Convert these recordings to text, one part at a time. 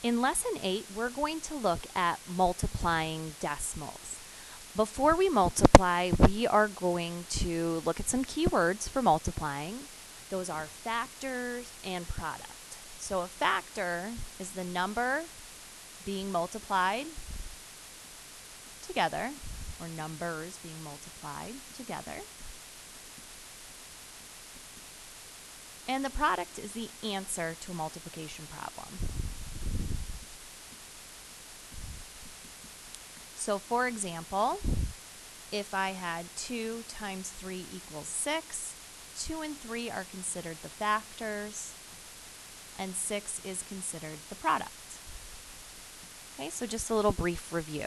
In Lesson 8, we're going to look at multiplying decimals. Before we multiply, we are going to look at some keywords for multiplying. Those are factors and product. So a factor is the number being multiplied together, or numbers being multiplied together. And the product is the answer to a multiplication problem. So for example, if I had 2 times 3 equals 6, 2 and 3 are considered the factors, and 6 is considered the product. Okay, so just a little brief review.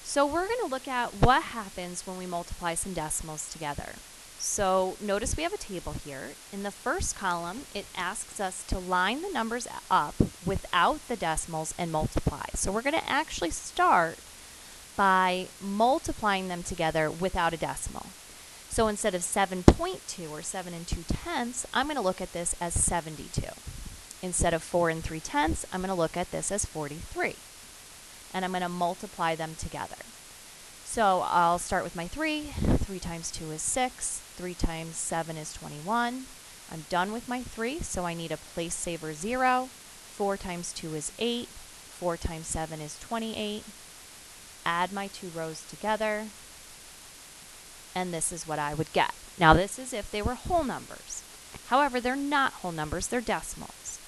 So we're going to look at what happens when we multiply some decimals together. So notice we have a table here. In the first column, it asks us to line the numbers up without the decimals and multiply. So we're going to actually start by multiplying them together without a decimal. So instead of 7.2 or 7 and 2/10, I'm going to look at this as 72. Instead of 4 and 3/10, I'm going to look at this as 43. And I'm going to multiply them together. So I'll start with my 3. 3 times 2 is 6. 3 times 7 is 21. I'm done with my 3, so I need a place saver 0. 4 times 2 is 8. 4 times 7 is 28. Add my 2 rows together, and this is what I would get. Now this is if they were whole numbers. However, they're not whole numbers, they're decimals.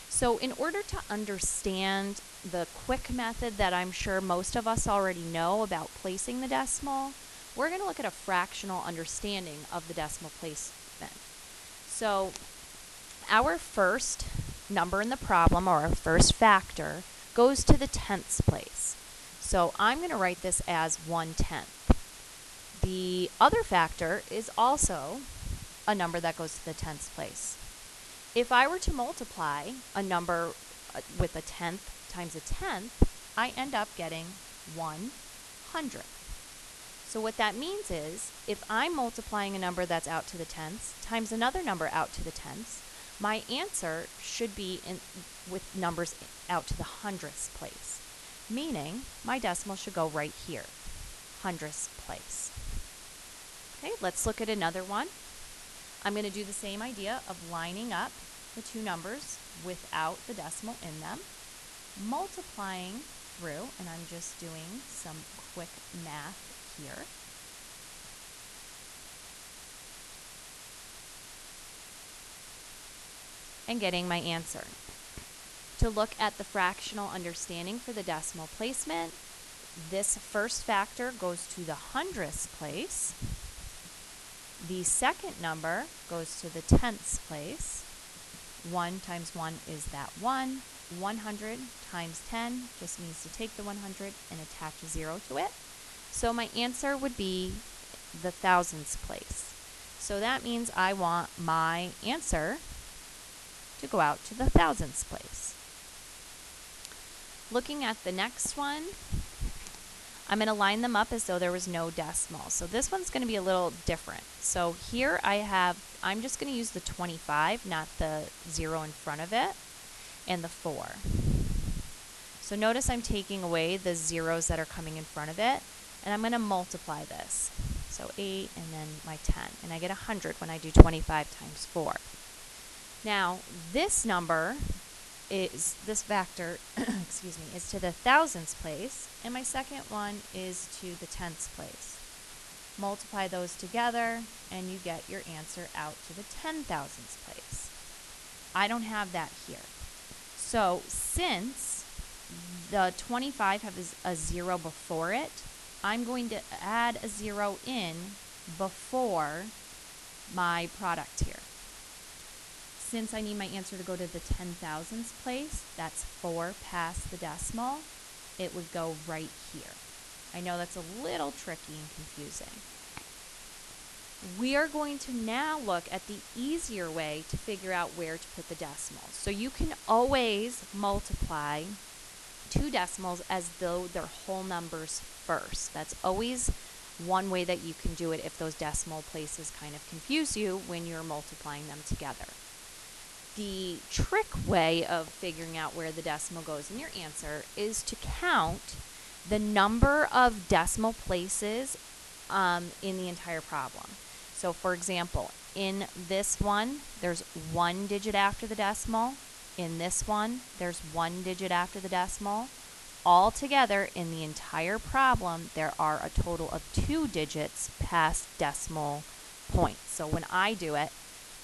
So in order to understand the quick method that I'm sure most of us already know about placing the decimal, we're going to look at a fractional understanding of the decimal placement. So our first number in the problem, or our first factor, goes to the tenths place. So I'm going to write this as 1/10. The other factor is also a number that goes to the tenths place. If I were to multiply a number with a tenth times a tenth, I end up getting 100. So what that means is, if I'm multiplying a number that's out to the tenths times another number out to the tenths, my answer should be with numbers out to the hundredths place. Meaning, my decimal should go right here, hundredths place. Okay, let's look at another one. I'm going to do the same idea of lining up the two numbers without the decimal in them, multiplying through, and I'm just doing some quick math here. And getting my answer. To look at the fractional understanding for the decimal placement, this first factor goes to the hundredths place. The second number goes to the tenths place. 1 times 1 is that 1. 100 times 10 just means to take the 100 and attach a 0 to it. So my answer would be the thousandths place. So that means I want my answer to go out to the thousandths place. Looking at the next one, I'm going to line them up as though there was no decimal. So this one's going to be a little different. So here I'm just going to use the 25, not the 0 in front of it, and the 4. So notice I'm taking away the zeros that are coming in front of it, and I'm going to multiply this. So 8 and then my 10, and I get 100 when I do 25 times 4. Now, this number this factor, excuse me, is to the thousandths place, and my second one is to the tenths place. Multiply those together, and you get your answer out to the 10,000ths place. I don't have that here. So since the 25 has a 0 before it, I'm going to add a 0 in before my product here. Since I need my answer to go to the 10,000ths place, that's 4 past the decimal, it would go right here. I know that's a little tricky and confusing. We are going to now look at the easier way to figure out where to put the decimals. So you can always multiply two decimals as though they're whole numbers first. That's always one way that you can do it if those decimal places kind of confuse you when you're multiplying them together. The trick way of figuring out where the decimal goes in your answer is to count the number of decimal places in the entire problem. So for example, in this one, there's 1 digit after the decimal. In this one, there's 1 digit after the decimal. All together in the entire problem, there are a total of 2 digits past decimal points. So when I do it,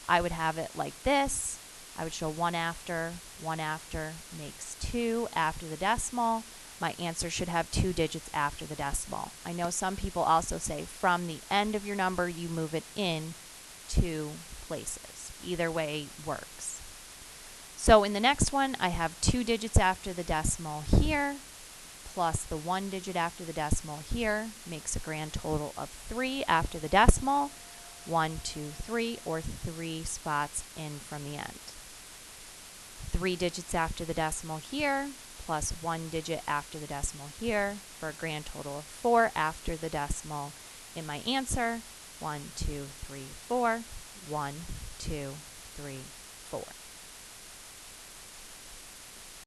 I would have it like this. I would show 1 after makes 2 after the decimal. My answer should have 2 digits after the decimal. I know some people also say from the end of your number, you move it in 2 places. Either way works. So in the next one, I have 2 digits after the decimal here, plus the 1 digit after the decimal here, makes a grand total of 3 after the decimal. 1, 2, 3, or 3 spots in from the end. 3 digits after the decimal here, plus 1 digit after the decimal here, for a grand total of 4 after the decimal in my answer. 1, 2, 3, 4. 1, 2, 3, 4.